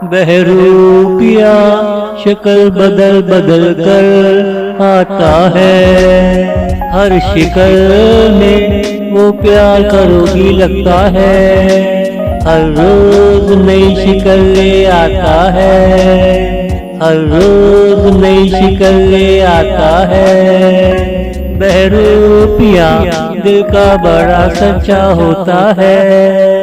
बहरूपिया शक्ल बदल बदल कर आता है। हर शिकल में वो प्यार करोगी लगता है। हर रोज नई शिकल ले आता है। हर रोज नई शिकल ले आता है। बहरूपिया दिल का बड़ा सच्चा होता है।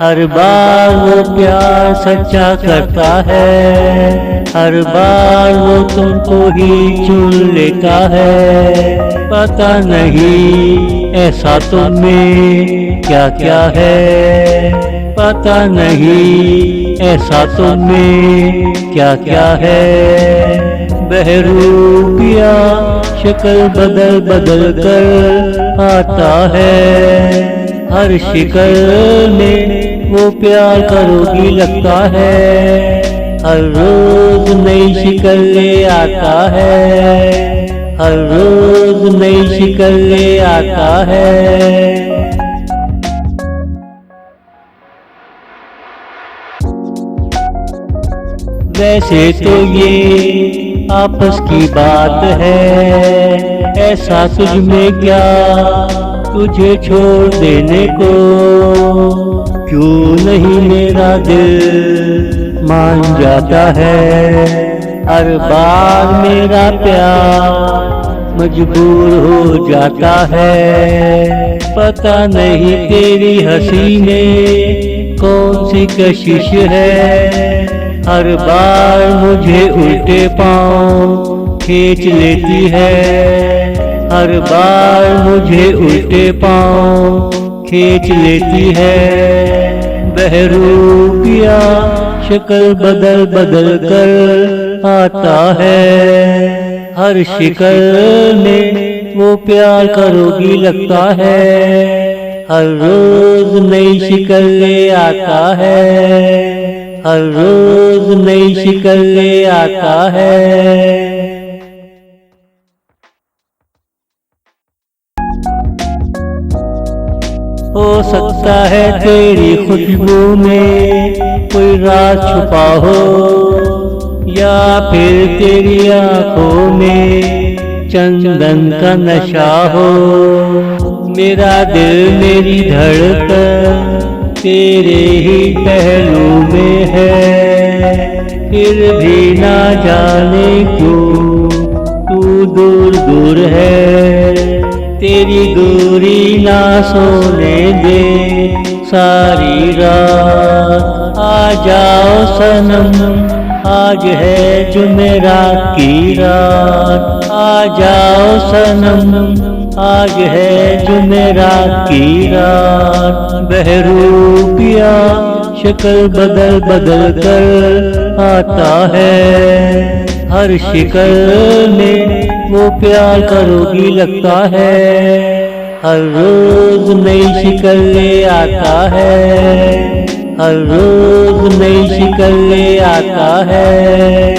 हर बार वो प्यार सच्चा करता है। हर बार वो तुमको ही चुन लेता है। पता नहीं ऐसा तुम में क्या क्या है। पता नहीं ऐसा तुम में क्या क्या है। बहरूपिया शक्ल बदल बदल कर आता है। हर शिकल में वो प्यार करोगी लगता है। हर रोज नई शिकल ले आता है। हर रोज नई शिकल ले आता है। वैसे तो ये आपस की बात है। ऐसा तुझ में क्या तुझे छोड़ देने को। क्यों नहीं मेरा दिल मान जाता है। हर बार मेरा प्यार मजबूर हो जाता है। पता नहीं तेरी हंसी में कौन सी कशिश है। हर बार मुझे उल्टे पांव खींच लेती है। हर बार मुझे उल्टे पांव खींच लेती है। बहरूपिया शक्ल बदल बदल कर आता है। हर शिकल में वो प्यार करोगी लगता है। हर रोज नई शिकल ले आता है। हर रोज नई शिकल ले आता है। हो सकता है तेरी खुशबू में कोई राज छुपा हो। या फिर तेरी आंखों में चंदन का नशा हो। मेरा दिल मेरी धड़कन तेरे ही पहलू में है। फिर भी ना जाने क्यों तू दूर दूर है। तेरी दूरी ना सोने दे सारी रात। आ जाओ सनम आज है जुमेरात की रात। आ जाओ सनम आज है जुमेरात की रात। बहरूपिया शक्ल बदल बदल कर आता है। हर शिकल में वो प्यार करोगी लगता है। हर रोज नई शिकल ले आता है। हर रोज नई शिकल ले आता है।